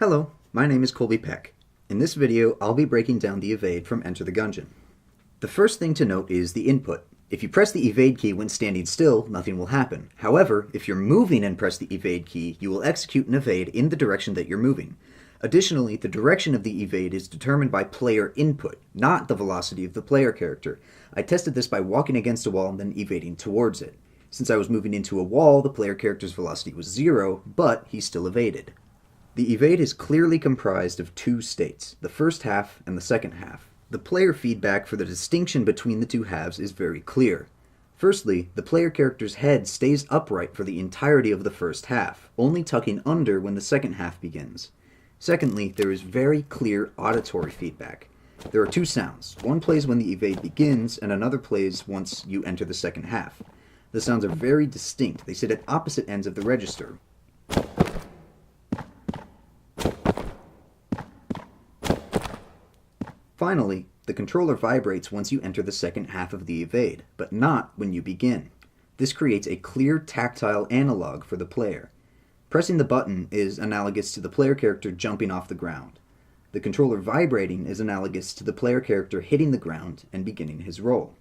Hello, my name is Colby Peck. In this video, I'll be breaking down the evade from Enter the Gungeon. The first thing to note is the input. If you press the evade key when standing still, nothing will happen. However, if you're moving and press the evade key, you will execute an evade in the direction that you're moving. Additionally, the direction of the evade is determined by player input, not the velocity of the player character. I tested this by walking against a wall and then evading towards it. Since I was moving into a wall, the player character's velocity was 0, but he still evaded. The evade is clearly comprised of two states, the first half and the second half. The player feedback for the distinction between the two halves is very clear. Firstly, the player character's head stays upright for the entirety of the first half, only tucking under when the second half begins. Secondly, there is very clear auditory feedback. There are two sounds. One plays when the evade begins, and another plays once you enter the second half. The sounds are very distinct. They sit at opposite ends of the register. Finally, the controller vibrates once you enter the second half of the evade, but not when you begin. This creates a clear tactile analog for the player. Pressing the button is analogous to the player character jumping off the ground. The controller vibrating is analogous to the player character hitting the ground and beginning his roll.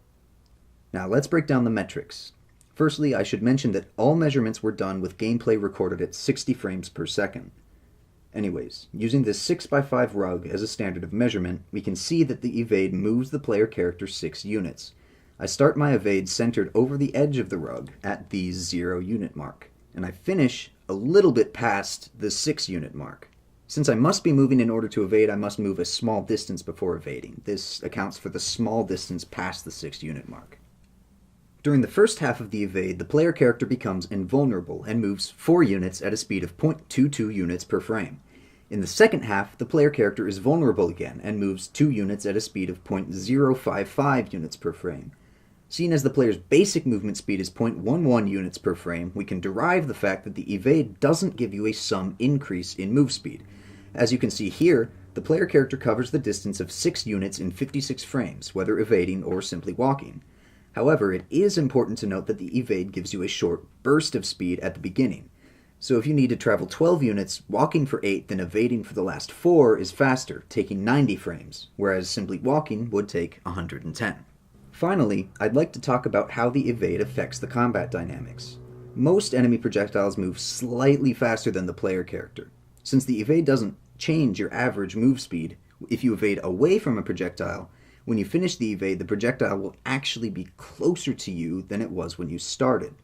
Now let's break down the metrics. Firstly, I should mention that all measurements were done with gameplay recorded at 60 frames per second. Anyways, using this 6x5 rug as a standard of measurement, we can see that the evade moves the player character 6 units. I start my evade centered over the edge of the rug at the 0 unit mark, and I finish a little bit past the 6 unit mark. Since I must be moving in order to evade, I must move a small distance before evading. This accounts for the small distance past the 6 unit mark. During the first half of the evade, the player character becomes invulnerable and moves 4 units at a speed of 0.22 units per frame. In the second half, the player character is vulnerable again and moves 2 units at a speed of 0.055 units per frame. Seeing as the player's basic movement speed is 0.11 units per frame, we can derive the fact that the evade doesn't give you a sum increase in move speed. As you can see here, the player character covers the distance of 6 units in 56 frames, whether evading or simply walking. However, it is important to note that the evade gives you a short burst of speed at the beginning. So if you need to travel 12 units, walking for 8, then evading for the last 4 is faster, taking 90 frames, whereas simply walking would take 110. Finally, I'd like to talk about how the evade affects the combat dynamics. Most enemy projectiles move slightly faster than the player character. Since the evade doesn't change your average move speed, if you evade away from a projectile, when you finish the evade, the projectile will actually be closer to you than it was when you started.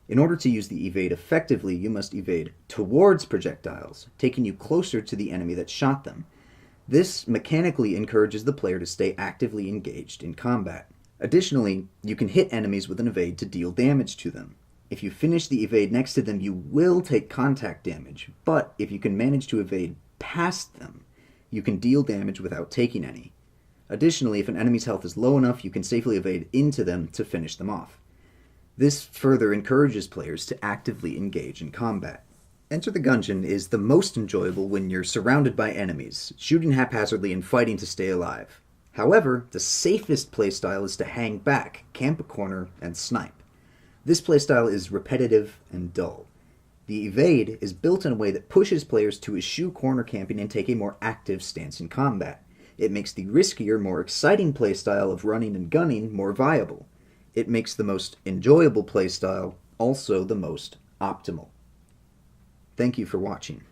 In order to use the evade effectively, you must evade towards projectiles, taking you closer to the enemy that shot them. This mechanically encourages the player to stay actively engaged in combat. Additionally, you can hit enemies with an evade to deal damage to them. If you finish the evade next to them, you will take contact damage, but if you can manage to evade past them, you can deal damage without taking any. Additionally, if an enemy's health is low enough, you can safely evade into them to finish them off. This further encourages players to actively engage in combat. Enter the Gungeon is the most enjoyable when you're surrounded by enemies, shooting haphazardly and fighting to stay alive. However, the safest playstyle is to hang back, camp a corner, and snipe. This playstyle is repetitive and dull. The evade is built in a way that pushes players to eschew corner camping and take a more active stance in combat. It makes the riskier, more exciting playstyle of running and gunning more viable. It makes the most enjoyable playstyle also the most optimal. Thank you for watching.